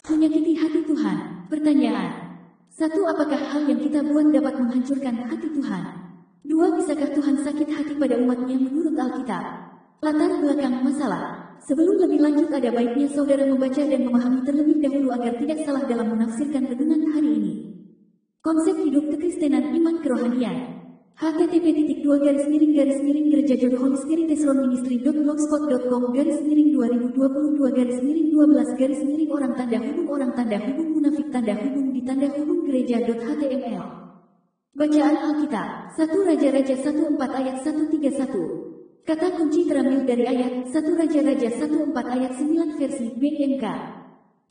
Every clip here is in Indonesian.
Menyakiti hati Tuhan. Pertanyaan. 1. Apakah hal yang kita buat dapat menghancurkan hati Tuhan? 2. Bisakah Tuhan sakit hati pada umatnya menurut Alkitab? Latar belakang masalah. Sebelum lebih lanjut ada baiknya saudara membaca dan memahami terlebih dahulu agar tidak salah dalam menafsirkan renungan hari ini. Konsep hidup kekristenan iman kerohanian. http://gereja jodoh Holy Spirit Tesron Ministry.blogspot.com/2022-12-12 orang tanda hubung munafik tanda hubung di tanda hubung gereja.html. Bacaan Alkitab 1 Raja-Raja 14 ayat 131. Kata kunci terambil dari ayat 1 Raja-Raja 14 ayat 9 versi BMK.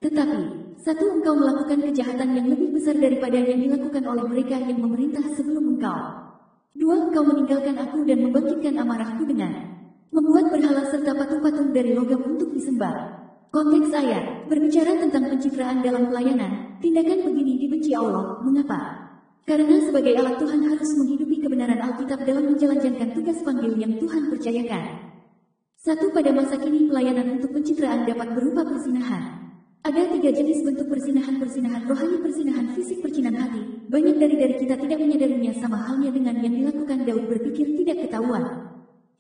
Tetapi, 1. Engkau melakukan kejahatan yang lebih besar daripada yang dilakukan oleh mereka yang memerintah sebelum engkau. 2. Engkau meninggalkan aku dan membangkitkan amarahku dengan membuat berhala serta patung-patung dari logam untuk disembah. Konteks ayat berbicara tentang pencitraan dalam pelayanan. Tindakan begini dibenci Allah. Mengapa? Karena sebagai alat Tuhan harus menghidupi kebenaran Alkitab dalam menjalankan tugas panggil yang Tuhan percayakan. 1. Pada masa kini pelayanan untuk pencitraan dapat berupa persinahan. Ada 3 jenis bentuk persinahan rohani, persinahan fisik, percinan hati. Banyak dari kita tidak menyadarinya, sama halnya dengan yang dilakukan Daud berpikir tidak ketahuan.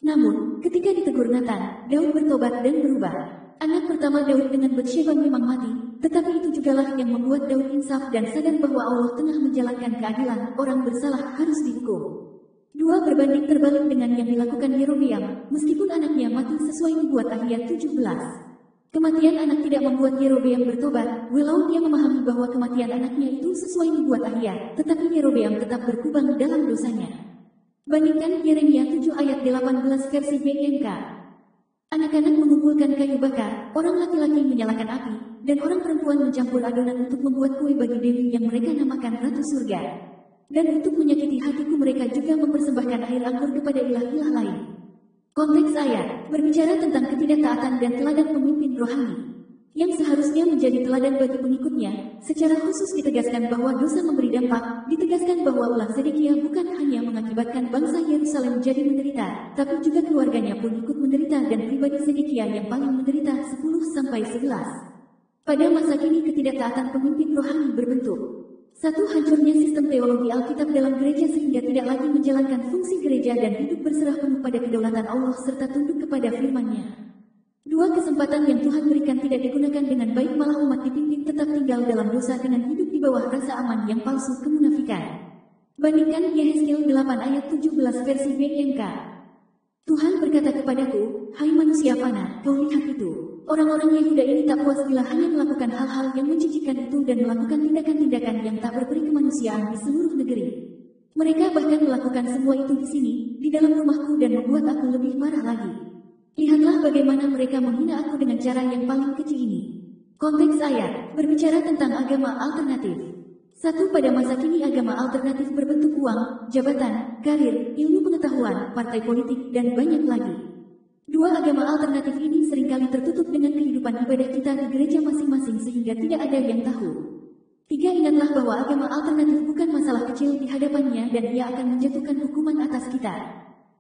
Namun, ketika ditegur Nathan, Daud bertobat dan berubah. Anak pertama Daud dengan Batsheba memang mati, tetapi itu jugalah yang membuat Daud insaf dan sadar bahwa Allah tengah menjalankan keadilan, orang bersalah harus dihukum. 2. Berbanding terbalik dengan yang dilakukan Yerobeam, meskipun anaknya mati sesuai Nubuat Ahia 17. Kematian anak tidak membuat Yerobeam bertobat, walau dia memahami bahwa kematian anaknya itu sesuai Nubuat Ahia, tetapi Yerobeam tetap berkubang dalam dosanya. Bandingkan Yeremia 7 ayat 18 versi BMK. Anak-anak mengumpulkan kayu bakar, orang laki-laki menyalakan api, dan orang perempuan mencampur adonan untuk membuat kue bagi dewi yang mereka namakan Ratu Surga. Dan untuk menyakiti hatiku mereka juga mempersembahkan air anggur kepada ilah-ilah lain. Konteks ayat berbicara tentang ketidaktaatan dan teladan pemimpin rohani yang seharusnya menjadi teladan bagi pengikutnya. Secara khusus ditegaskan bahwa dosa memberi dampak, ditegaskan bahwa ulah Zedekia bukan hanya mengakibatkan bangsa Yerusalem jadi menderita, tapi juga keluarganya pun ikut menderita dan pribadi Zedekia yang paling menderita 10-11. Pada masa kini ketidaktaatan pemimpin rohani berbentuk 1. Hancurnya sistem teologi Alkitab dalam gereja sehingga tidak lagi menjalankan fungsi gereja dan hidup berserah penuh pada kedaulatan Allah serta tunduk kepada firman-Nya. 2. Kesempatan yang Tuhan berikan tidak digunakan dengan baik, malah umat dipimpin tetap tinggal dalam dosa dengan hidup di bawah rasa aman yang palsu, kemunafikan. Bandingkan Yehezkiel 8 ayat 17 versi BMK. Tuhan berkata kepadaku, hai manusia panah, kau lihat itu. Orang-orang Yehuda ini tak puas bila hanya melakukan hal-hal yang menjijikkan itu dan melakukan tindakan-tindakan yang tak berperi kemanusiaan di seluruh negeri. Mereka bahkan melakukan semua itu di sini, di dalam rumahku, dan membuat aku lebih marah lagi. Lihatlah bagaimana mereka menghina aku dengan cara yang paling keji ini. Konteks ayat berbicara tentang agama alternatif. 1. Pada masa kini agama alternatif berbentuk uang, jabatan, karir, ilmu pengetahuan, partai politik, dan banyak lagi. 2. Agama alternatif ini seringkali tertutup dengan kehidupan ibadah kita di gereja masing-masing sehingga tidak ada yang tahu. 3. Ingatlah bahwa agama alternatif bukan masalah kecil di hadapannya dan ia akan menjatuhkan hukuman atas kita.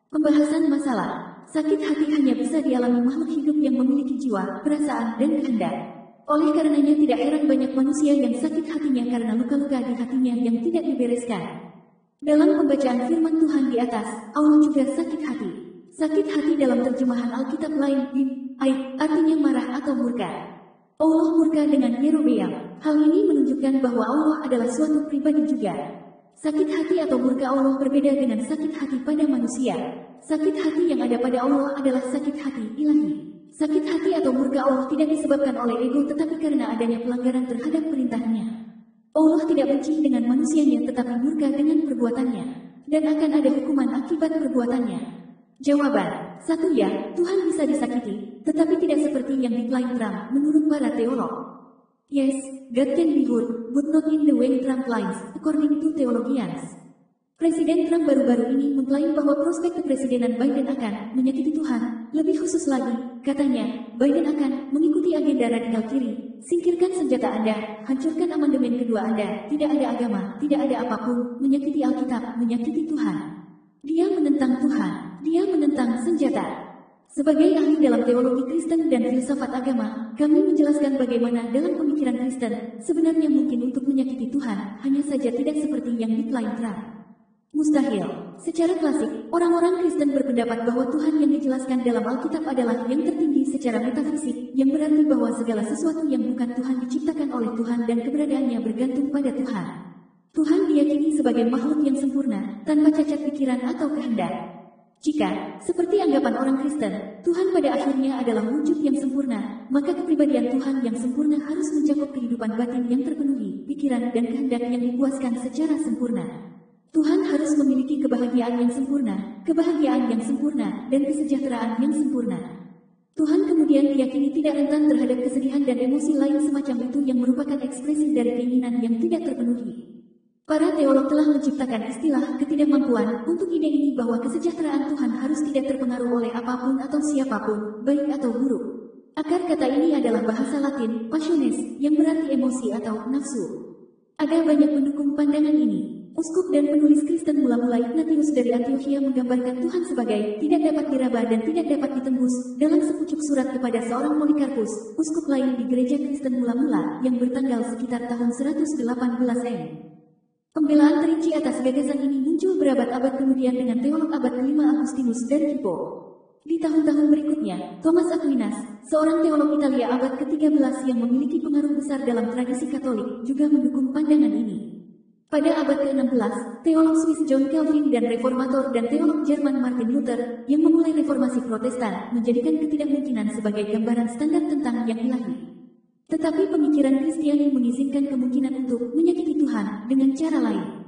Pembahasan masalah. Sakit hati hanya bisa dialami makhluk hidup yang memiliki jiwa, perasaan, dan kehendak. Oleh karenanya tidak heran banyak manusia yang sakit hatinya karena luka-luka di hatinya yang tidak dibereskan. Dalam pembacaan firman Tuhan di atas, Allah juga sakit hati. Sakit hati dalam terjemahan Alkitab lain, artinya marah atau murka. Allah murka dengan Yerobeam. Hal ini menunjukkan bahwa Allah adalah suatu pribadi juga. Sakit hati atau murka Allah berbeda dengan sakit hati pada manusia. Sakit hati yang ada pada Allah adalah sakit hati ilahi. Sakit hati atau murka Allah tidak disebabkan oleh ego tetapi karena adanya pelanggaran terhadap perintahnya. Allah tidak benci dengan manusianya tetapi murka dengan perbuatannya. Dan akan ada hukuman akibat perbuatannya. Jawaban. 1. Ya, Tuhan bisa disakiti, tetapi tidak seperti yang diklaim Trump menurut para teolog. Yes, God can be hurt, but not in the way Trump claims, according to theologians. Presiden Trump baru-baru ini mengklaim bahwa prospek kepresidenan Biden akan menyakiti Tuhan. Lebih khusus lagi, katanya, Biden akan mengikuti agenda radikal kiri, singkirkan senjata Anda, hancurkan amandemen kedua Anda, tidak ada agama, tidak ada apapun, menyakiti Alkitab, menyakiti Tuhan. Dia menentang Tuhan, dia menentang senjata. Sebagai ahli dalam teologi Kristen dan filsafat agama, kami menjelaskan bagaimana dalam pemikiran Kristen, sebenarnya mungkin untuk menyakiti Tuhan, hanya saja tidak seperti yang diklaim Trump. Mustahil. Secara klasik, orang-orang Kristen berpendapat bahwa Tuhan yang dijelaskan dalam Alkitab adalah yang tertinggi secara metafisik, yang berarti bahwa segala sesuatu yang bukan Tuhan diciptakan oleh Tuhan dan keberadaannya bergantung pada Tuhan. Tuhan diyakini sebagai makhluk yang sempurna, tanpa cacat pikiran atau kehendak. Jika, seperti anggapan orang Kristen, Tuhan pada akhirnya adalah wujud yang sempurna, maka kepribadian Tuhan yang sempurna harus mencakup kehidupan batin yang terpenuhi, pikiran dan kehendak yang dipuaskan secara sempurna. Tuhan harus memiliki kebahagiaan yang sempurna, dan kesejahteraan yang sempurna. Tuhan kemudian diyakini tidak rentan terhadap kesedihan dan emosi lain semacam itu yang merupakan ekspresi dari keinginan yang tidak terpenuhi. Para teolog telah menciptakan istilah ketidakmampuan untuk ide ini bahwa kesejahteraan Tuhan harus tidak terpengaruh oleh apapun atau siapapun, baik atau buruk. Akar kata ini adalah bahasa Latin, passiones, yang berarti emosi atau nafsu. Ada banyak pendukung pandangan ini. Uskup dan penulis Kristen mula-mula Ignatius dari Antiokhia menggambarkan Tuhan sebagai tidak dapat diraba dan tidak dapat ditembus dalam sepucuk surat kepada seorang Polikarpus, uskup lain di gereja Kristen mula-mula yang bertanggal sekitar tahun 118 M. Pembelaan terinci atas gagasan ini muncul berabad-abad kemudian dengan teolog abad ke-5 Agustinus dan Hippo. Di tahun-tahun berikutnya, Thomas Aquinas, seorang teolog Italia abad ke-13 yang memiliki pengaruh besar dalam tradisi Katolik, juga mendukung pandangan ini. Pada abad ke-16, teolog Swiss John Calvin dan reformator dan teolog Jerman Martin Luther, yang memulai reformasi Protestan, menjadikan ketidakmungkinan sebagai gambaran standar tentang yang ilahi. Tetapi pemikiran Kristiani mengizinkan kemungkinan untuk menyakiti Tuhan dengan cara lain.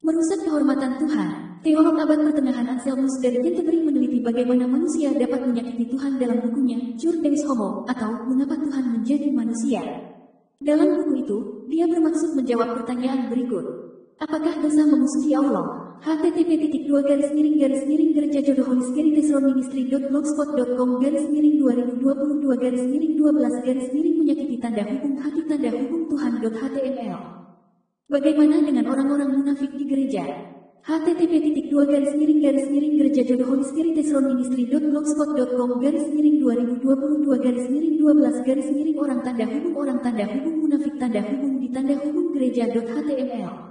Merusak kehormatan Tuhan. Teolog abad pertengahan Anselmus dari Canterbury meneliti bagaimana manusia dapat menyakiti Tuhan dalam bukunya Cur Deus Homo atau Mengapa Tuhan Menjadi Manusia. Dalam buku itu, dia bermaksud menjawab pertanyaan berikut. Apakah dosa memusuhi Allah? http://gerejajodoh-gereja.blogspot.com/2022-12-12 Tuhan.html. Bagaimana dengan orang-orang munafik di gereja? http://gerejajodoh-gereja.blogspot.com/orang-munafik-gereja.html.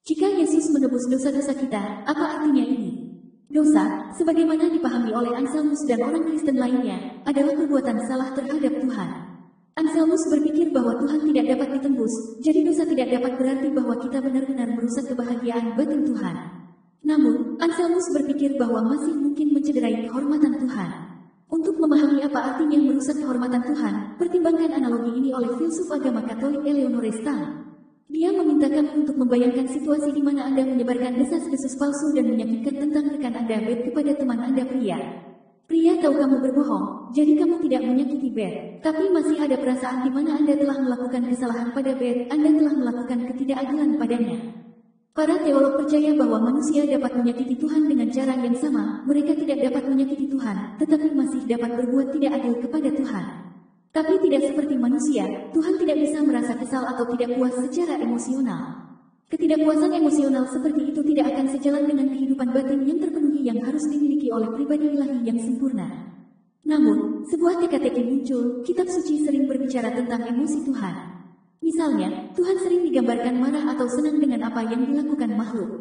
Jika Yesus menebus dosa-dosa kita, apa artinya ini? Dosa, sebagaimana dipahami oleh Anselmus dan orang Kristen lainnya, adalah perbuatan salah terhadap Tuhan. Anselmus berpikir bahwa Tuhan tidak dapat ditembus, jadi dosa tidak dapat berarti bahwa kita benar-benar merusak kebahagiaan batin Tuhan. Namun, Anselmus berpikir bahwa masih mungkin mencederai kehormatan Tuhan. Untuk memahami apa artinya merusak kehormatan Tuhan, pertimbangkan analogi ini oleh filsuf agama Katolik Eleonore Stahl. Dia meminta kami untuk membayangkan situasi di mana Anda menyebarkan desas-desus palsu dan menyakitkan tentang rekan Anda Beth kepada teman Anda pria. Pria tahu kamu berbohong, jadi kamu tidak menyakiti Beth. Tapi masih ada perasaan di mana Anda telah melakukan kesalahan pada Beth, Anda telah melakukan ketidakadilan padanya. Para teolog percaya bahwa manusia dapat menyakiti Tuhan dengan cara yang sama, mereka tidak dapat menyakiti Tuhan, tetapi masih dapat berbuat tidak adil kepada Tuhan. Tapi tidak seperti manusia, Tuhan tidak bisa merasa kesal atau tidak puas secara emosional. Ketidakpuasan emosional seperti itu tidak akan sejalan dengan kehidupan batin yang terpenuhi yang harus dimiliki oleh pribadi ilahi yang sempurna. Namun, sebuah teka-teki muncul, kitab suci sering berbicara tentang emosi Tuhan. Misalnya, Tuhan sering digambarkan marah atau senang dengan apa yang dilakukan makhluk.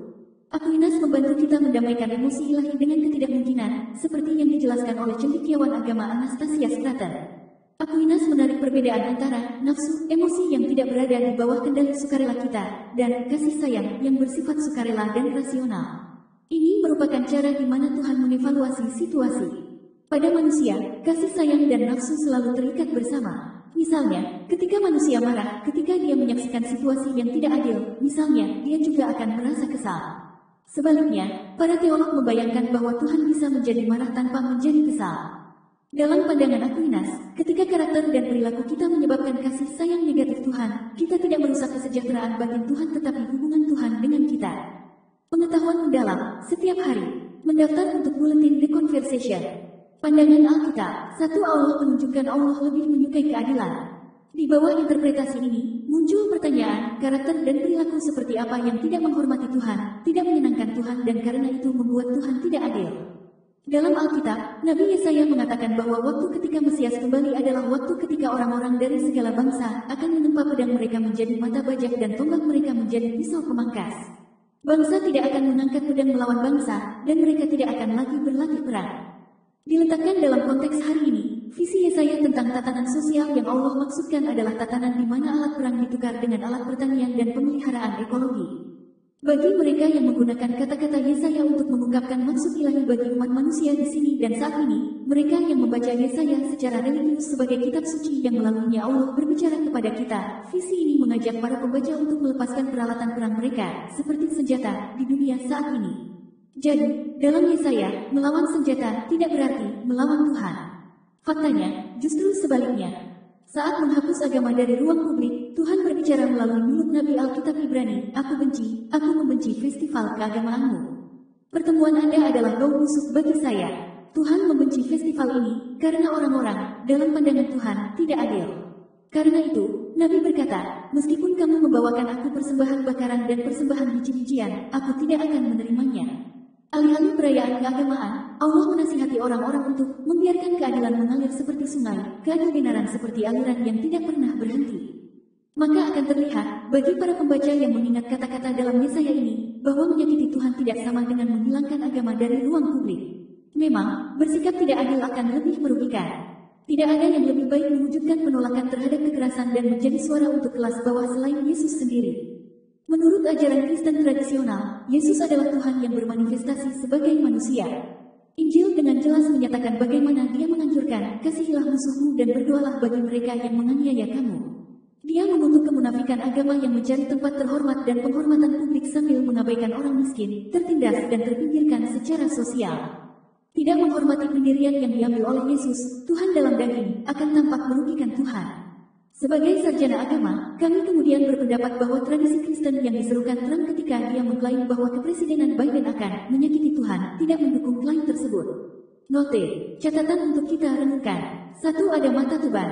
Aquinas membantu kita mendamaikan emosi ilahi dengan ketidakmungkinan, seperti yang dijelaskan oleh cendekiawan agama Anastasius Crater. Aquinas menarik perbedaan antara nafsu, emosi yang tidak berada di bawah kendali sukarela kita, dan kasih sayang yang bersifat sukarela dan rasional. Ini merupakan cara di mana Tuhan mengevaluasi situasi. Pada manusia, kasih sayang dan nafsu selalu terikat bersama. Misalnya, ketika manusia marah, ketika dia menyaksikan situasi yang tidak adil, misalnya, dia juga akan merasa kesal. Sebaliknya, para teolog membayangkan bahwa Tuhan bisa menjadi marah tanpa menjadi kesal. Dalam pandangan Aquinas, ketika karakter dan perilaku kita menyebabkan kasih sayang negatif Tuhan, kita tidak merusak kesejahteraan batin Tuhan tetapi hubungan Tuhan dengan kita. Pengetahuan mendalam, setiap hari. Mendaftar untuk buletin The Conversation. Pandangan Alkitab, satu Allah menunjukkan Allah lebih menyukai keadilan. Di bawah interpretasi ini, muncul pertanyaan, karakter dan perilaku seperti apa yang tidak menghormati Tuhan, tidak menyenangkan Tuhan dan karena itu membuat Tuhan tidak adil. Dalam Alkitab, Nabi Yesaya mengatakan bahwa waktu ketika Mesias kembali adalah waktu ketika orang-orang dari segala bangsa akan menempa pedang mereka menjadi mata bajak dan tombak mereka menjadi pisau pemangkas. Bangsa tidak akan mengangkat pedang melawan bangsa, dan mereka tidak akan lagi berlatih perang. Diletakkan dalam konteks hari ini, visi Yesaya tentang tatanan sosial yang Allah maksudkan adalah tatanan di mana alat perang ditukar dengan alat pertanian dan pemeliharaan ekologi. Bagi mereka yang menggunakan kata-kata Yesaya untuk mengungkapkan maksud ilahi bagi umat manusia di sini dan saat ini, mereka yang membaca Yesaya secara religius sebagai kitab suci yang melaluinya Allah berbicara kepada kita, visi ini mengajak para pembaca untuk melepaskan peralatan perang mereka, seperti senjata, di dunia saat ini. Jadi, dalam Yesaya, melawan senjata tidak berarti melawan Tuhan. Faktanya, justru sebaliknya. Saat menghapus agama dari ruang publik, Tuhan berbicara melalui mulut Nabi Alkitab Ibrani, aku membenci festival keagamaanmu. Pertemuan Anda adalah bau busuk bagi saya. Tuhan membenci festival ini, karena orang-orang, dalam pandangan Tuhan, tidak adil. Karena itu, Nabi berkata, meskipun kamu membawakan aku persembahan bakaran dan persembahan biji-bijian, aku tidak akan menerimanya. Alih-alih perayaan keagamaan, Allah menasihati orang-orang untuk membiarkan keadilan mengalir seperti sungai, keadilan seperti aliran yang tidak pernah berhenti. Maka akan terlihat, bagi para pembaca yang mengingat kata-kata dalam Yesaya ini, bahwa menyakiti Tuhan tidak sama dengan menghilangkan agama dari ruang publik. Memang, bersikap tidak adil akan lebih merugikan. Tidak ada yang lebih baik mewujudkan penolakan terhadap kekerasan dan menjadi suara untuk kelas bawah selain Yesus sendiri. Menurut ajaran Kristen tradisional, Yesus adalah Tuhan yang bermanifestasi sebagai manusia. Injil dengan jelas menyatakan bagaimana Dia menganjurkan, kasihilah musuhmu dan berdoalah bagi mereka yang menganiaya kamu. Dia mengutuk kemunafikan agama yang mencari tempat terhormat dan penghormatan publik sambil mengabaikan orang miskin, tertindas dan terpinggirkan secara sosial. Tidak menghormati pendirian yang diambil oleh Yesus, Tuhan dalam daging, akan tampak merugikan Tuhan. Sebagai sarjana agama, kami kemudian berpendapat bahwa tradisi Kristen yang diserukan Trump ketika dia mengklaim bahwa kepresidenan Biden akan menyakiti Tuhan tidak mendukung klaim tersebut. Note, catatan untuk kita renungkan. 1. Ada mata tebal.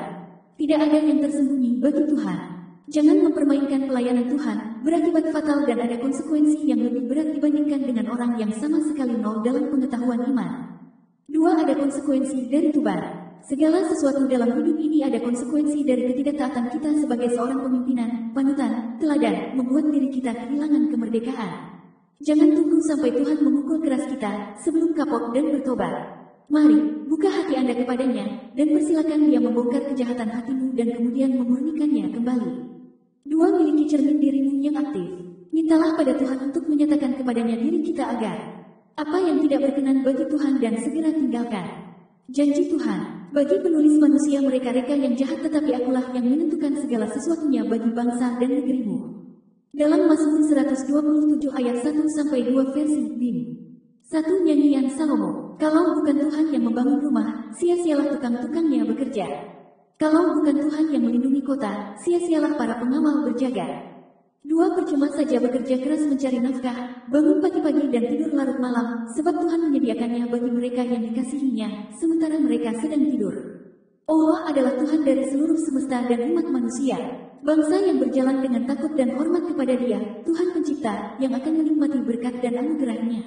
Tidak ada yang tersembunyi bagi Tuhan. Jangan mempermainkan pelayanan Tuhan, berakibat fatal dan ada konsekuensi yang lebih berat dibandingkan dengan orang yang sama sekali nol dalam pengetahuan iman. 2. Ada konsekuensi dari tubar. Segala sesuatu dalam hidup ini ada konsekuensi dari ketidaktaatan kita sebagai seorang pemimpinan, panutan, teladan, membuat diri kita kehilangan kemerdekaan. Jangan tunggu sampai Tuhan memukul keras kita sebelum kapok dan bertobat. Mari, buka hati Anda kepadanya, dan persilakan Dia membongkar kejahatan hatimu dan kemudian memurnikannya kembali. 2. Miliki cermin dirimu yang aktif. Mintalah pada Tuhan untuk menyatakan kepadanya diri kita agar apa yang tidak berkenan bagi Tuhan dan segera tinggalkan. Janji Tuhan. Bagi penulis manusia mereka-reka yang jahat tetapi akulah yang menentukan segala sesuatunya bagi bangsa dan negerimu. Dalam Mazmur 127 ayat 1-2 versi BIM. 1. Nyanyian Salomo. Kalau bukan Tuhan yang membangun rumah, sia-sialah tukang-tukangnya bekerja. Kalau bukan Tuhan yang melindungi kota, sia-sialah para pengawal berjaga. 2. Percuma saja bekerja keras mencari nafkah, bangun pagi-pagi dan tidur larut malam, sebab Tuhan menyediakannya bagi mereka yang dikasihinya, sementara mereka sedang tidur. Allah adalah Tuhan dari seluruh semesta dan umat manusia. Bangsa yang berjalan dengan takut dan hormat kepada Dia, Tuhan Pencipta, yang akan menikmati berkat dan anugerah-Nya.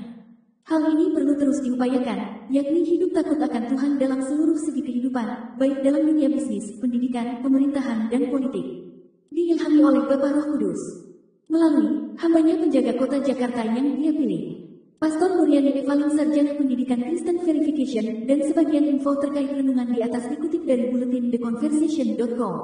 Hal ini perlu terus diupayakan, yakni hidup takut akan Tuhan dalam seluruh segi kehidupan, baik dalam dunia bisnis, pendidikan, pemerintahan, dan politik. Diilhami oleh Bapa Roh Kudus. Melalui hambanya penjaga kota Jakarta yang Dia pilih. Pastor Muryani Evaling Sarjana Pendidikan Kristen Verification dan sebagian info terkait renungan di atas dikutip dari buletin theconversation.com.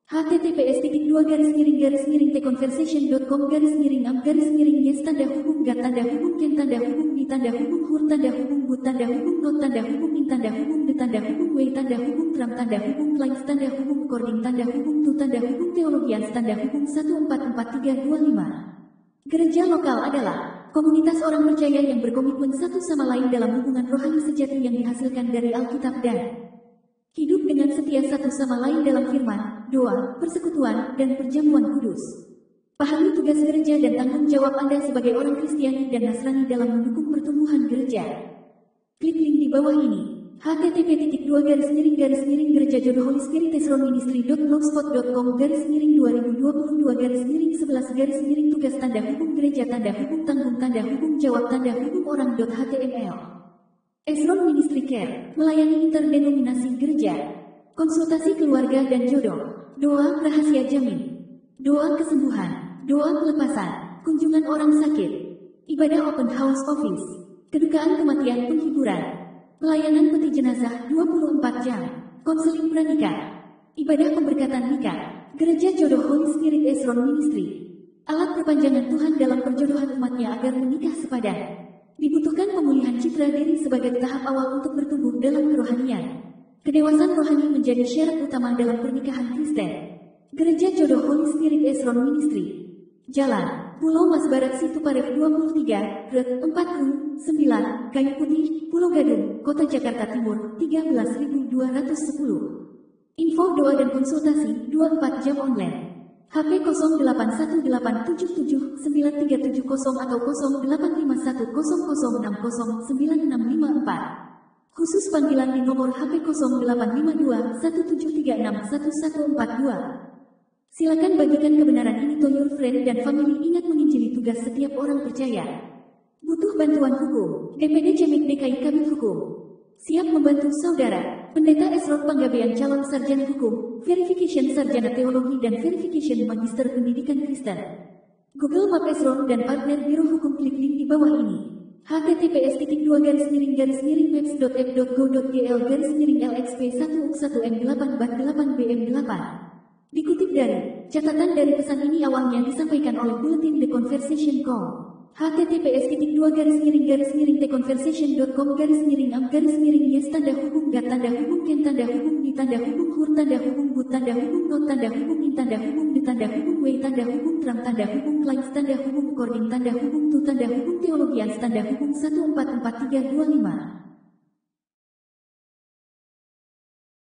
https://theconversation.com/am/yes tanda hubung gat tanda hubung ken tanda hubung di tanda hubung hur tanda hubung but tanda hubung not tanda hubung in tanda hubung de tanda hubung way tanda hubung tram tanda hubung lines tanda hubung cording tanda hubung tu tanda hubung teologian tanda hubung 144325. Gereja lokal adalah komunitas orang percaya yang berkomitmen satu sama lain dalam hubungan rohani sejati yang dihasilkan dari Alkitab dan hidup dengan setia satu sama lain dalam firman, doa, persekutuan, dan perjamuan kudus. Pahami tugas gereja dan tanggung jawab Anda sebagai orang Kristiani dan Nasrani dalam mendukung pertumbuhan gereja. Klik link di bawah ini. http://gereja jodoh Holy Spirit ministry.blogspot.com/2022/11/11 tugas tanda hubung gereja tanda hubung tanggung tanda hubung jawab tanda hubung orang.html Esron Ministry Care, melayani interdenominasi gereja, konsultasi keluarga dan jodoh, doa rahasia jamin, doa kesembuhan, doa pelepasan, kunjungan orang sakit, ibadah open house office, kedukaan kematian penghiburan, pelayanan peti jenazah 24 jam, konseling pranikah, ibadah pemberkatan nikah, gereja jodoh Holy Spirit Esron Ministry, alat perpanjangan Tuhan dalam perjodohan umatnya agar menikah sepadan. Dibutuhkan pemulihan citra diri sebagai tahap awal untuk bertumbuh dalam kerohanian. Kedewasaan rohani menjadi syarat utama dalam pernikahan Kristen. Gereja Jodoh Holy Spirit Esron Ministry. Jalan, Pulau Mas Barat Situ Paref 23, Ret 49, Kayu Putih, Pulau Gadung, Kota Jakarta Timur, 13.210. Info doa dan konsultasi 24 jam online. HP 0818779370 atau 085100609654. Khusus panggilan di nomor HP 085217361142. Silakan bagikan kebenaran ini to your friend dan family. Ingat menginjili tugas setiap orang percaya. Butuh bantuan hukum, DPD Cemik DKI Kabit Hukum. Siap membantu saudara. Pendeta Esron Panggabean calon sarjana hukum, verification sarjana teologi dan verification magister pendidikan Kristen. Google Map Esron dan partner Biro Hukum klik link di bawah ini. https://maps.f.go.gl/lxp1u1m8-8bm8. Dikutip dari catatan dari pesan ini awalnya disampaikan oleh Bulletin The Conversation Call. https://theconversation.com/am/yes tanda hubung gat tanda hubung ken tanda hubung di tanda hubung hur tanda hubung but tanda hubung not tanda hubung in tanda hubung di tanda hubung way tanda hubung tram tanda hubung clients tanda hubung recording tanda hubung tu tanda hubung teologians tanda hubung 144325.